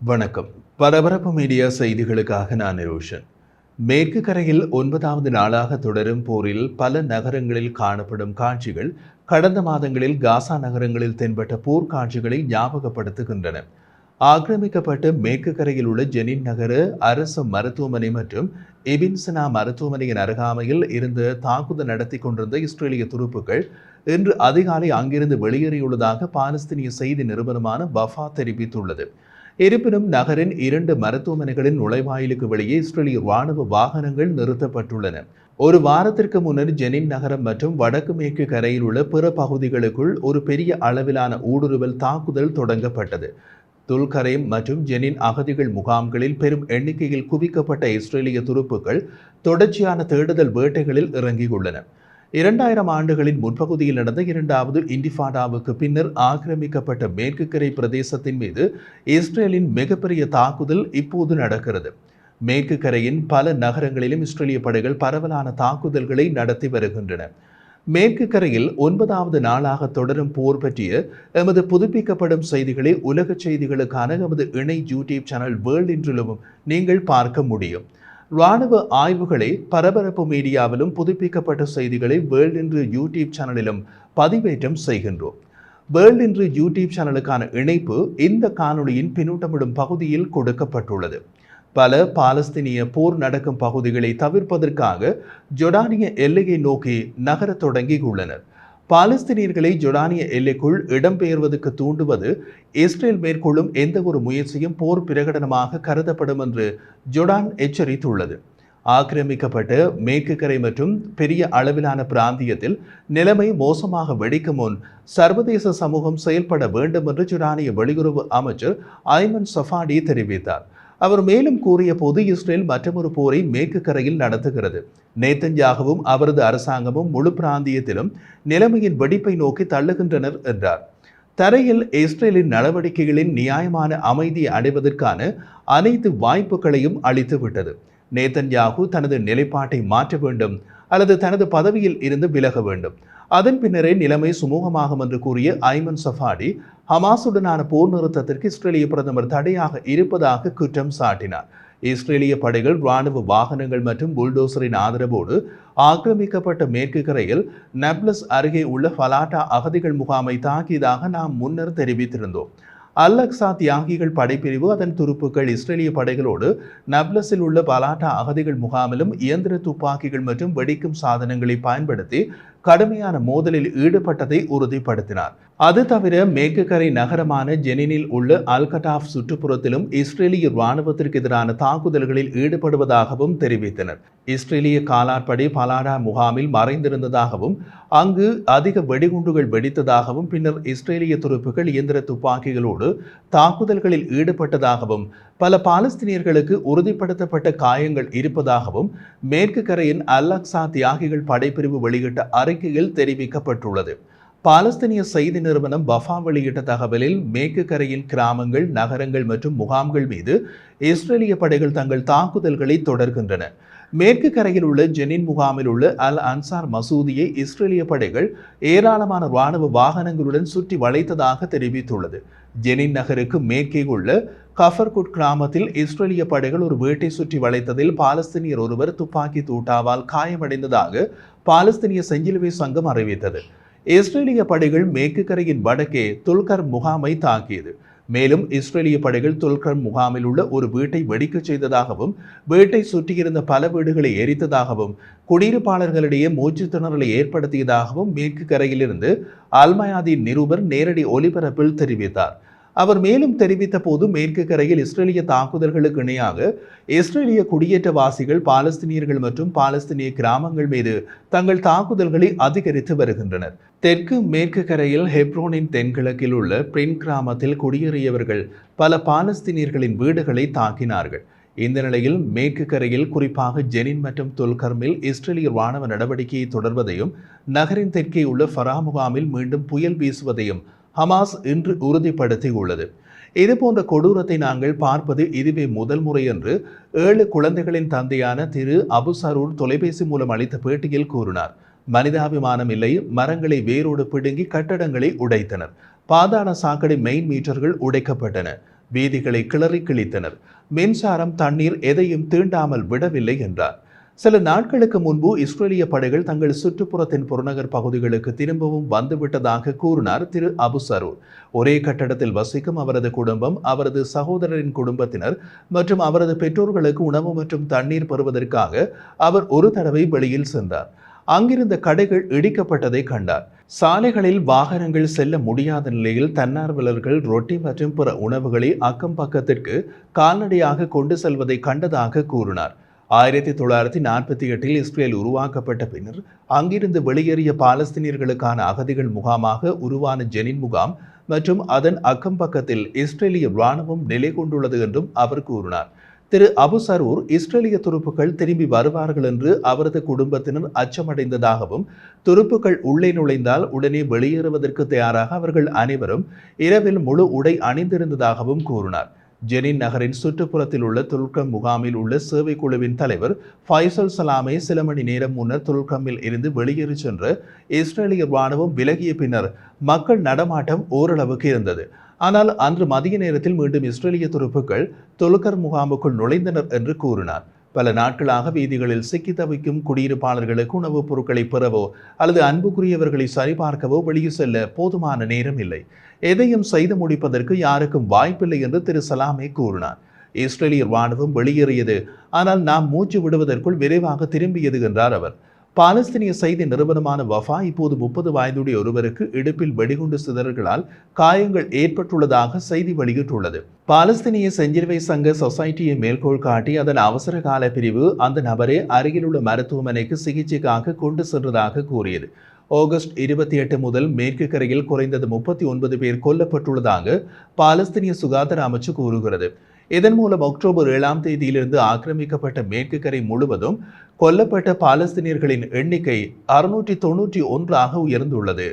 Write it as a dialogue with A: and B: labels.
A: வணக்கம். பரபரப்பு மீடியா செய்திகளுக்காக நான் நிரோஷன். மேற்கு கரையில் 9வது நாளாக தொடரும் போரில் பல நகரங்களில் காணப்படும் காட்சிகள் கடந்த மாதங்களில் காசா நகரங்களில் தென்பட்ட போர் காட்சிகளை ஞாபகப்படுத்துகின்றன. ஆக்கிரமிக்கப்பட்ட மேற்கு கரையில் உள்ள ஜெனின் நகர அரசு மருத்துவமனை மற்றும் இபின் சினா மருத்துவமனையின் அருகாமையில் இருந்து தாக்குதல் நடத்தி கொண்டிருந்த இஸ்ரேலிய துருப்புக்கள் இன்று அதிகாலை அங்கிருந்து வெளியேறியுள்ளதாக பாலஸ்தீனிய செய்தி நிறுவனமான வஃபா தெரிவித்துள்ளது. இருப்பினும் நகரின் 2 மருத்துவமனைகளின் நுழைவாயிலுக்கு வெளியே இஸ்ரேலிய ராணுவ வாகனங்கள் நிறுத்தப்பட்டுள்ளன. ஒரு வாரத்திற்கு முன்னர் ஜெனின் நகரம் மற்றும் வடக்கு மேற்கு கரையில் உள்ள பிற பகுதிகளுக்குள் ஒரு பெரிய அளவிலான ஊடுருவல் தாக்குதல் தொடங்கப்பட்டது. துல்கரேம் மற்றும் ஜெனின் அகதிகள் முகாம்களில் பெரும் எண்ணிக்கையில் குவிக்கப்பட்ட இஸ்ரேலிய துருப்புக்கள் தொடர்ச்சியான தேடுதல் வேட்டைகளில் இறங்கியுள்ளன. 2000 ஆண்டுகளின் முற்பகுதியில் நடந்த 2வது இன்டிஃபாடாவுக்கு பின்னர் ஆக்கிரமிக்கப்பட்ட மேற்கு கரை பிரதேசத்தின் மீது இஸ்ரேலின் மிகப்பெரிய தாக்குதல் இப்போது நடக்கிறது. மேற்கு கரையின் பல நகரங்களிலும் இஸ்ரேலிய படைகள் பரவலான தாக்குதல்களை நடத்தி வருகின்றன. மேற்கு கரையில் 9வது நாளாக தொடரும் போர் பற்றிய எமது புதுப்பிக்கப்படும் செய்திகளை உலக செய்திகளுக்கான எமது இணை யூடியூப் சேனல் வேர்ல்ட் இன்றிலும் நீங்கள் பார்க்க முடியும். இராணுவ ஆய்வுகளை பரபரப்பு மீடியாவிலும் புதுப்பிக்கப்பட்ட செய்திகளை வேர்ல்ட் இன்று யூடியூப் சேனலிலும் பதிவேற்றம் செய்கின்றோம். வேர்ல்ட் இன்று யூடியூப் சேனலுக்கான இணைப்பு இந்த காணொளியின் பின்னூட்டமிடும் பகுதியில் கொடுக்கப்பட்டுள்ளது. பல பாலஸ்தீனிய போர் நடக்கும் பகுதிகளை தவிர்ப்பதற்காக ஜோர்டானிய எல்லையை நோக்கி நகரத் தொடங்கியுள்ளனர். பாலஸ்தீனியர்களை ஜோர்டானிய எல்லைக்குள் இடம்பெயர்வதற்கு தூண்டுவது இஸ்ரேல் மேற்கொள்ளும் எந்த ஒரு முயற்சியும் போர் பிரகடனமாக கருதப்படும் என்று ஜோர்டான் எச்சரித்துள்ளது. ஆக்கிரமிக்கப்பட்ட மேற்கு கரை மற்றும் பெரிய அளவிலான பிராந்தியத்தில் நிலைமை மோசமாக வெடிக்கும் முன் சர்வதேச சமூகம் செயல்பட வேண்டும் என்று ஜோர்டானிய வெளியுறவு அமைச்சர் ஐமன் சஃபாடி தெரிவித்தார். அவர் மேலும் கூறிய போது இஸ்ரேல் மற்றொரு போரை மேற்கு கரையில் நடத்துகிறது. நேத்தன்யாகவும் அவரது அரசாங்கமும் முழு பிராந்தியத்திலும் நிலைமையின் வெடிப்பை நோக்கி தள்ளுகின்றனர் என்றார். தரையில் இஸ்ரேலின் நடவடிக்கைகளின் நியாயமான அமைதியை அடைவதற்கான அனைத்து வாய்ப்புகளையும் அளித்துவிட்டது. நேத்தன்யாகு தனது நிலைப்பாட்டை மாற்ற வேண்டும் அல்லது தனது பதவியில் இருந்து விலக வேண்டும். அதன் பின்னரே நிலைமை சுமூகமாகும் என்று கூறிய ஐமன் சஃபாடி ஹமாசுடனான போர் நிறுத்தத்திற்கு இஸ்ரேலிய பிரதமர் தடையாக இருப்பதாக குற்றம் சாட்டினார். இஸ்ரேலிய படைகள் இராணுவ வாகனங்கள் மற்றும் புல்டோசரின் ஆதரவோடு ஆக்கிரமிக்கப்பட்ட மேற்கு கரையில் நப்லஸ் அருகே உள்ள ஃபலாட்டா அகதிகள் முகாமை தாக்கியதாக நாம் முன்னர் தெரிவித்திருந்தோம். அல்-அக்ஸா தியாகிகள் படைப்பிரிவு அதன் துருப்புக்கள் இஸ்ரேலிய படைகளோடு நப்லஸில் உள்ள பலாட்டா அகதிகள் முகாமிலும் இயந்திர துப்பாக்கிகள் மற்றும் வெடிக்கும் சாதனங்களை பயன்படுத்தி கடுமையான மோதலில் ஈடுபட்டதை உறுதிப்படுத்தினார். அது தவிர மேற்கு கரை நகரமான ஜெனினில் உள்ள அல்-கட்டாஃப் சுற்றுப்புறத்திலும் இஸ்ரேலிய இராணுவத்திற்கு எதிரான தாக்குதல்களில் ஈடுபடுவதாகவும் தெரிவித்தனர். இஸ்ரேலிய காலாட்படை பலாடா முகாமில் மறைந்திருந்ததாகவும் அங்கு அதிக வெடிகுண்டுகள் வெடித்ததாகவும் பின்னர் இஸ்ரேலிய துருப்புகள் இயந்திர துப்பாக்கிகளோடு தாக்குதல்களில் ஈடுபட்டதாகவும் பல பாலஸ்தீனியர்களுக்கு உறுதிப்படுத்தப்பட்ட காயங்கள் இருப்பதாகவும் மேற்கு கரையின் அல்-அக்ஸா தியாகிகள் படைப்பிரிவு வெளியிட்ட அறிக்கையில் தெரிவிக்கப்பட்டுள்ளது. பாலஸ்தீனிய செய்தி நிறுவனம் வஃபா வெளியிட்ட தகவலில் மேற்கு கரையின் கிராமங்கள், நகரங்கள் மற்றும் முகாம்கள் மீது இஸ்ரேலிய படைகள் தங்கள் தாக்குதல்களை தொடர்கின்றன. மேற்கு கரையில் உள்ள ஜெனின் முகாமில் உள்ள அல் அன்சார் மசூதியை இஸ்ரேலிய படைகள் ஏராளமான இராணுவ வாகனங்களுடன் சுற்றி வளைத்ததாக தெரிவித்துள்ளது. ஜெனின் நகருக்கு மேற்கே உள்ள கஃபர்குட் கிராமத்தில் இஸ்ரேலிய படைகள் ஒரு வீட்டை சுற்றி வளைத்ததில் பாலஸ்தீனியர் ஒருவர் துப்பாக்கி தூட்டாவால் காயமடைந்ததாக பாலஸ்தீனிய செஞ்சிலுவை சங்கம் அறிவித்தது. இஸ்ரேலிய படைகள் மேற்கு கரையின் வடக்கே துல்கர் முகாமை தாக்கியது. மேலும் இஸ்ரேலிய படைகள் துல்கர் முகாமில் உள்ள ஒரு வீட்டை வெடிக்கச் செய்ததாகவும் வீட்டை சுற்றியிருந்த பல வீடுகளை எரித்ததாகவும் குடியிருப்பாளர்களிடையே மூச்சு திணறலை ஏற்படுத்தியதாகவும் மேற்கு கரையிலிருந்து அல்மயாதின் நிருபர் நேரடி ஒலிபரப்பில் தெரிவித்தார். அவர் மேலும் தெரிவித்த போது மேற்கு கரையில் இஸ்ரேலிய தாக்குதல்களுக்கு இணையாக இஸ்ரேலிய குடியேற்றவாசிகள் பாலஸ்தீனியர்கள் மற்றும் பாலஸ்தீனிய கிராமங்கள் மீது தங்கள் தாக்குதல்களை அதிகரித்து வருகின்றனர். தெற்கு மேற்கு கரையில் ஹெப்ரோனின் தென்கிழக்கில் உள்ள பிரின் கிராமத்தில் குடியேறியவர்கள் பல பாலஸ்தீனியர்களின் வீடுகளை தாக்கினார்கள். இந்த நிலையில் மேற்கு கரையில் குறிப்பாக ஜெனின் மற்றும் துல்கர்மில் இஸ்ரேலிய ராணுவ நடவடிக்கையை தொடர்வதையும் நகரின் தெற்கே உள்ள ஃபரா முகாமில் மீண்டும் புயல் வீசுவதையும் ஹமாஸ் இன்று உறுதிப்படுத்தியுள்ளது. இதுபோன்ற கொடூரத்தை நாங்கள் பார்ப்பது இதுவே முதல் முறை என்று 7 குழந்தைகளின் தந்தையான திரு அபு சரூர் தொலைபேசி மூலம் அளித்த பேட்டியில் கூறினார். மனிதாபிமானம் இல்லை, மரங்களை வேரோடு பிடுங்கி கட்டடங்களை உடைத்தனர். பாதாள சாக்கடை மெயின் மீட்டர்கள் உடைக்கப்பட்டன. வீதிகளை கிளறி கிழித்தனர். மின்சாரம், தண்ணீர் எதையும் தீண்டாமல் விடவில்லை என்றார். சில நாட்களுக்கு முன்பு இஸ்ரேலிய படைகள் தங்கள் சுற்றுப்புறத்தின் புறநகர் பகுதிகளுக்கு திரும்பவும் வந்துவிட்டதாக கூறினார் திரு அபு சரூர். ஒரே கட்டடத்தில் வசிக்கும் அவரது குடும்பம், அவரது சகோதரரின் குடும்பத்தினர் மற்றும் அவரது பெற்றோர்களுக்கு உணவு மற்றும் தண்ணீர் பெறுவதற்காக அவர் ஒரு தடவை வெளியில் சென்றார். அங்கிருந்த கடைகள் இடிக்கப்பட்டதை கண்டார். சாலைகளில் வாகனங்கள் செல்ல முடியாத நிலையில் தன்னார்வலர்கள் ரொட்டி மற்றும் பிற உணவுகளை அக்கம் பக்கத்திற்கு கால்நடையாக கொண்டு செல்வதை கண்டதாக கூறினார். 1948 இஸ்ரேல் உருவாக்கப்பட்ட பின்னர் அங்கிருந்து வெளியேறிய பாலஸ்தீனியர்களுக்கான அகதிகள் முகாமாக உருவான ஜெனின் முகாம் மற்றும் அதன் அக்கம் பக்கத்தில் இஸ்ரேலிய இராணுவம் நிலை கொண்டுள்ளது என்றும் அவர் கூறினார். திரு அபு சரூர் இஸ்ரேலிய துருப்புக்கள் திரும்பி வருவார்கள் என்று அவரது குடும்பத்தினர் அச்சமடைந்ததாகவும், துருப்புக்கள் உள்ளே நுழைந்தால் உடனே வெளியேறுவதற்கு தயாராக அவர்கள் அனைவரும் இரவில் முழு உடை அணிந்திருந்ததாகவும் கூறினார். ஜெனின் நகரின் சுற்றுப்புறத்தில் உள்ள துல்கம் முகாமில் உள்ள சேவை குழுவின் தலைவர் ஃபைசல் சலாமை சில மணி நேரம் முன்னர் துல்கமில் இருந்து வெளியேறி சென்ற இஸ்ரேலிய இராணுவம் விலகிய பின்னர் மக்கள் நடமாட்டம் ஓரளவுக்கு இருந்தது. ஆனால் அன்று மதிய நேரத்தில் மீண்டும் இஸ்ரேலிய துருப்புக்கள் துல்கர் முகாமுக்குள் நுழைந்தனர் என்று கூறினார். பல நாட்களாக வீதிகளில் சிக்கி தவிக்கும் குடியிருப்பாளர்களுக்கு உணவுப் பொருட்களை பெறவோ அல்லது அன்புக்குரியவர்களை சரிபார்க்கவோ வெளியே செல்ல போதுமான நேரம் இல்லை. எதையும் செய்து முடிப்பதற்கு யாருக்கும் வாய்ப்பில்லை என்று திரு சலாமே கூறினார். இஸ்ரேலிய இராணுவம் வெளியேறியது, ஆனால் நாம் மூச்சு விடுவதற்குள் விரைவாக திரும்பியது என்றார் அவர். பாலஸ்தீனிய செய்தி நிறுவனமான வஃபா இப்போது 30 வயதுடைய ஒருவருக்கு இடுப்பில் வெடிகுண்டு சிதறல்களால் காயங்கள் ஏற்பட்டுள்ளதாக செய்தி வெளியிட்டுள்ளது. பாலஸ்தீனிய செஞ்சிலுவை சங்க சொசைட்டியை மேற்கோள் காட்டி அதன் அவசர கால பிரிவு அந்த நபரை அருகிலுள்ள மருத்துவமனைக்கு சிகிச்சைக்காக கொண்டு சென்றதாக கூறியது. ஆகஸ்ட் 28 முதல் மேற்கு கரையில் குறைந்தது 39 பேர் கொல்லப்பட்டுள்ளதாக பாலஸ்தீனிய சுகாதார அமைச்சு கூறுகிறது. இதன் மூலம் அக்டோபர் 7ஆம் தேதியிலிருந்து ஆக்கிரமிக்கப்பட்ட மேற்கு கரை முழுவதும் கொல்லப்பட்ட பாலஸ்தீனியர்களின் எண்ணிக்கை 691 உயர்ந்துள்ளது.